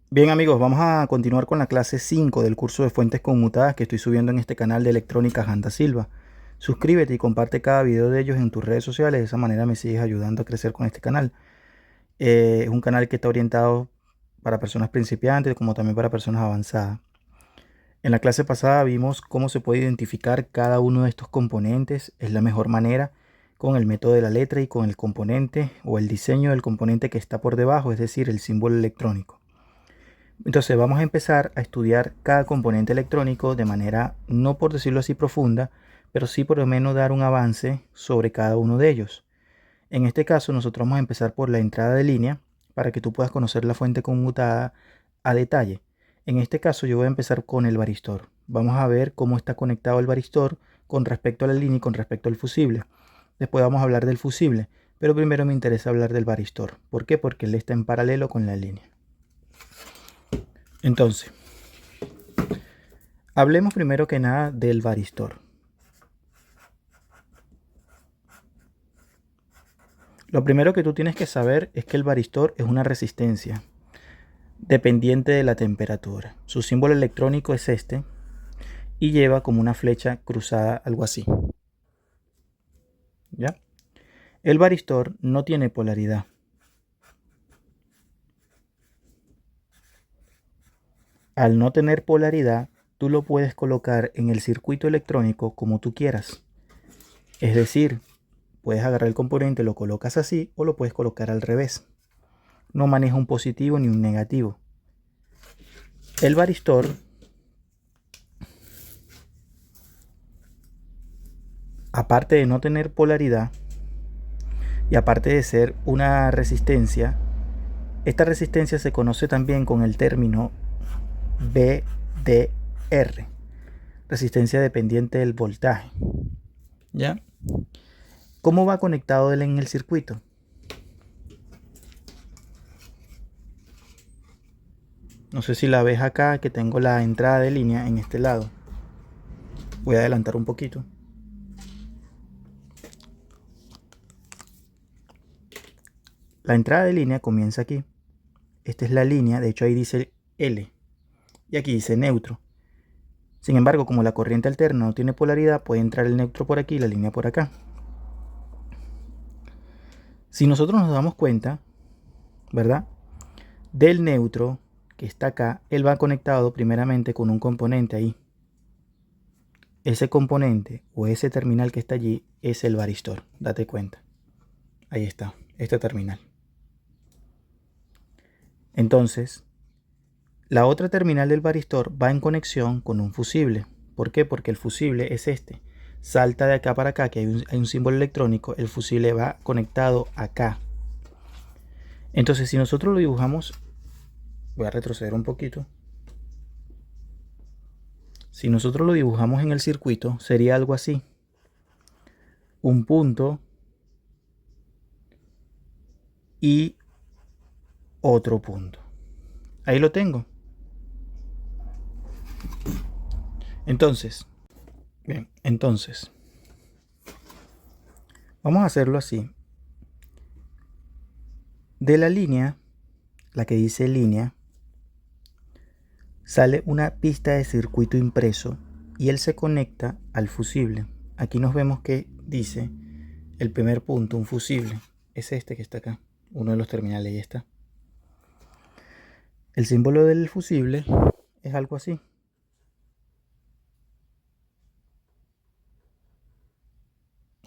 Bien amigos, vamos a continuar con la clase 5 del curso de fuentes conmutadas que estoy subiendo en este canal de Electrónica Janda Silva. Suscríbete y comparte cada video de ellos en tus redes sociales, de esa manera me sigues ayudando a crecer con este canal. Es un canal que está orientado para personas principiantes como también para personas avanzadas. En la clase pasada vimos cómo se puede identificar cada uno de estos componentes. Es la mejor manera con el método de la letra y con el componente o el diseño del componente que está por debajo, es decir, el símbolo electrónico. Entonces vamos a empezar a estudiar cada componente electrónico de manera, no por decirlo así profunda, pero sí por lo menos dar un avance sobre cada uno de ellos. En este caso nosotros vamos a empezar por la entrada de línea para que tú puedas conocer la fuente conmutada a detalle. En este caso yo voy a empezar con el varistor. Vamos a ver cómo está conectado el varistor con respecto a la línea y con respecto al fusible. Después vamos a hablar del fusible, pero primero me interesa hablar del varistor. ¿Por qué? Porque él está en paralelo con la línea. Entonces, hablemos primero que nada del varistor. Lo primero que tú tienes que saber es que el varistor es una resistencia dependiente de la temperatura. Su símbolo electrónico es este y lleva como una flecha cruzada, algo así. ¿Ya? El varistor no tiene polaridad. Al no tener polaridad, tú lo puedes colocar en el circuito electrónico como tú quieras. Es decir, puedes agarrar el componente, lo colocas así o lo puedes colocar al revés. No maneja un positivo ni un negativo. El varistor, aparte de no tener polaridad y aparte de ser una resistencia, esta resistencia se conoce también con el término VDR, resistencia dependiente del voltaje. ¿Ya? ¿Cómo va conectado él en el circuito? No sé si la ves acá, que tengo la entrada de línea en este lado. Voy a adelantar un poquito. La entrada de línea comienza aquí. Esta es la línea, de hecho ahí dice L. Y aquí dice neutro. Sin embargo, como la corriente alterna no tiene polaridad, puede entrar el neutro por aquí y la línea por acá. Si nosotros nos damos cuenta, ¿verdad? Del neutro que está acá, él va conectado primeramente con un componente ahí. Ese componente o ese terminal que está allí es el varistor. Date cuenta. Ahí está, este terminal. Entonces, la otra terminal del varistor va en conexión con un fusible. ¿Por qué? Porque el fusible es este. Salta de acá para acá, que hay un símbolo electrónico. El fusible va conectado acá. Entonces, si nosotros lo dibujamos, voy a retroceder un poquito. Si nosotros lo dibujamos en el circuito, sería algo así. Un punto y otro punto. Ahí lo tengo. Entonces, bien, vamos a hacerlo así. De la línea, la que dice línea, sale una pista de circuito impreso y él se conecta al fusible. Aquí nos vemos que dice el primer punto, un fusible, es este que está acá, uno de los terminales, ahí está. El símbolo del fusible es algo así.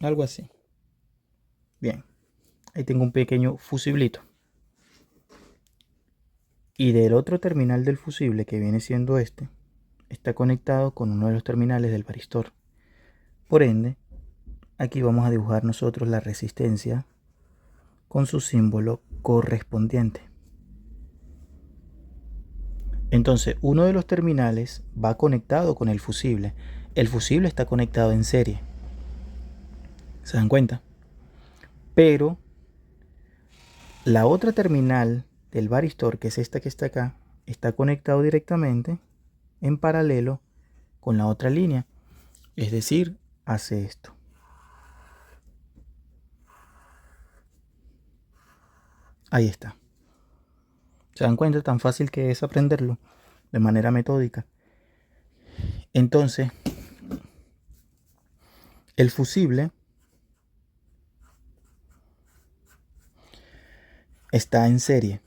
Algo así. Bien, ahí tengo un pequeño fusiblito. Y del otro terminal del fusible, que viene siendo este, está conectado con uno de los terminales del varistor. Por ende, aquí vamos a dibujar nosotros la resistencia con su símbolo correspondiente. Entonces, uno de los terminales va conectado con el fusible. El fusible está conectado en serie. ¿Se dan cuenta? Pero la otra terminal del varistor, que es esta que está acá, está conectado directamente en paralelo con la otra línea. Es decir, hace esto. Ahí está. ¿Se dan cuenta tan fácil que es aprenderlo de manera metódica? Entonces, el fusible está en serie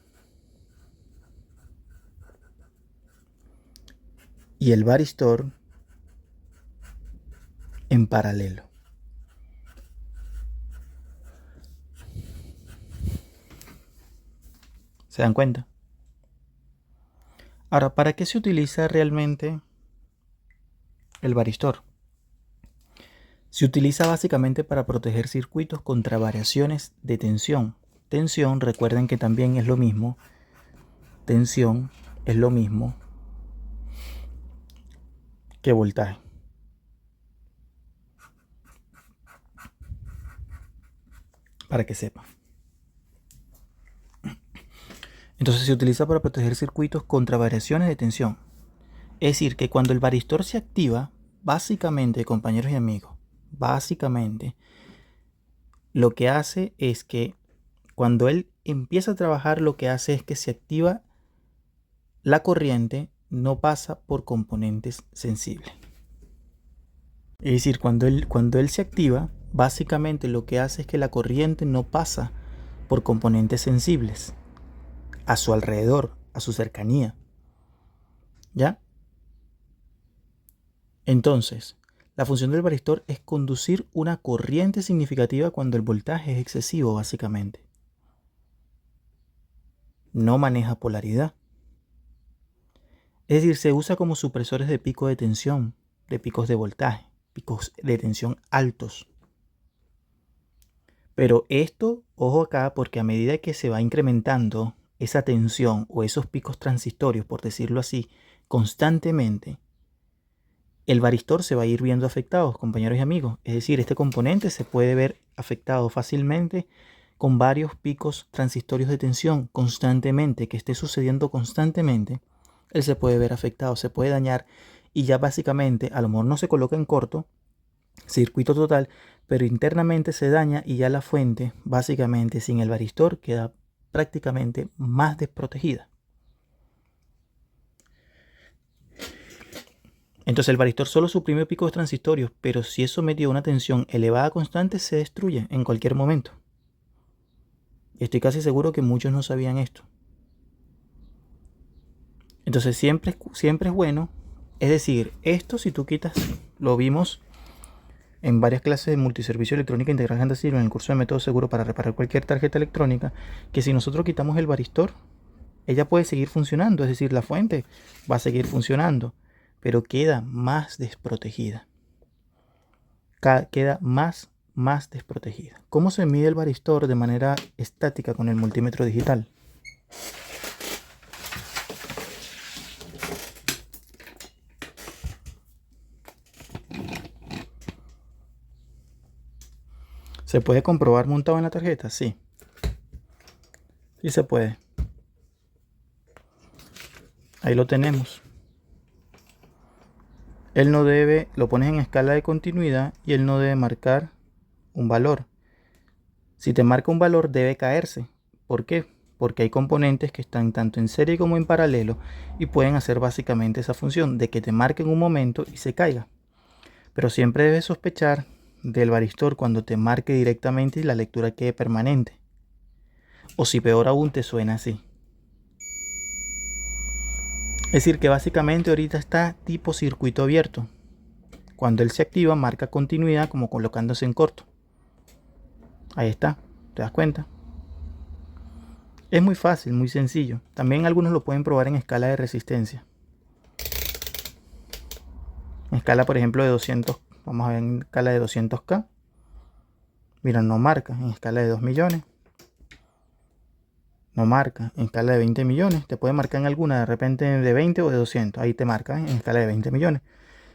y el varistor en paralelo. ¿Se dan cuenta? Ahora, ¿para qué se utiliza realmente el varistor? Se utiliza básicamente para proteger circuitos contra variaciones de tensión. Tensión, recuerden que también es lo mismo. Tensión es lo mismo que voltaje. Para que sepan. Entonces se utiliza para proteger circuitos contra variaciones de tensión. Es decir, que cuando el varistor se activa, básicamente, compañeros y amigos, básicamente, lo que hace es que cuando él empieza a trabajar, lo que hace es que se activa la corriente, no pasa por componentes sensibles. Es decir, cuando él se activa, básicamente lo que hace es que la corriente no pasa por componentes sensibles a su alrededor, a su cercanía. ¿Ya? Entonces, la función del varistor es conducir una corriente significativa cuando el voltaje es excesivo, básicamente. No maneja polaridad. Es decir, se usa como supresores de pico de tensión, de picos de voltaje, picos de tensión altos. Pero esto, ojo acá, porque a medida que se va incrementando esa tensión o esos picos transitorios, por decirlo así, constantemente, el varistor se va a ir viendo afectado, compañeros y amigos. Es decir, este componente se puede ver afectado fácilmente con varios picos transitorios de tensión constantemente, que esté sucediendo constantemente. Él se puede ver afectado, se puede dañar y ya básicamente a lo mejor no se coloca en corto, circuito total, pero internamente se daña y ya la fuente básicamente sin el varistor queda prácticamente más desprotegida. Entonces el varistor solo suprime picos transitorios, pero si es sometido a una tensión elevada constante se destruye en cualquier momento. Estoy casi seguro que muchos no sabían esto. Entonces siempre es bueno, es decir, esto si tú quitas, lo vimos en varias clases de multiservicio electrónica integral Honda Silva en el curso de método seguro para reparar cualquier tarjeta electrónica, que si nosotros quitamos el varistor, ella puede seguir funcionando, es decir, la fuente va a seguir funcionando, pero queda más desprotegida. Queda más desprotegida. ¿Cómo se mide el varistor de manera estática con el multímetro digital? ¿Se puede comprobar montado en la tarjeta? Sí. Sí se puede. Ahí lo tenemos. Él no debe, lo pones en escala de continuidad y él no debe marcar un valor. Si te marca un valor debe caerse. ¿Por qué? Porque hay componentes que están tanto en serie como en paralelo y pueden hacer básicamente esa función de que te marquen un momento y se caiga. Pero siempre debes sospechar del varistor cuando te marque directamente y la lectura quede permanente. O si peor aún te suena así. Es decir que básicamente ahorita está tipo circuito abierto. Cuando él se activa marca continuidad como colocándose en corto. Ahí está, ¿te das cuenta? Es muy fácil, muy sencillo. También algunos lo pueden probar en escala de resistencia. En escala por ejemplo de 200, vamos a ver en escala de 200K. Mira, no marca. En escala de 2 millones. No marca. En escala de 20 millones. Te puede marcar en alguna, de repente de 20 o de 200. Ahí te marca en escala de 20 millones.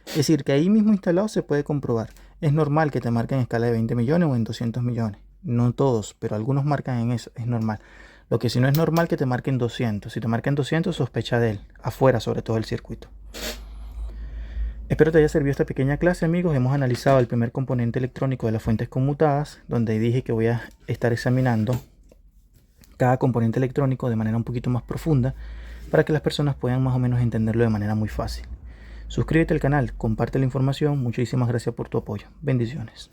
Es decir, que ahí mismo instalado se puede comprobar. Es normal que te marquen en escala de 20 millones o en 200 millones. No todos, pero algunos marcan en eso. Es normal. Lo que sí no es normal que te marquen 200. Si te marcan 200, sospecha de él. Afuera, sobre todo el circuito. Espero te haya servido esta pequeña clase, amigos. Hemos analizado el primer componente electrónico de las fuentes conmutadas, donde dije que voy a estar examinando cada componente electrónico de manera un poquito más profunda para que las personas puedan más o menos entenderlo de manera muy fácil. Suscríbete al canal, comparte la información, muchísimas gracias por tu apoyo. Bendiciones.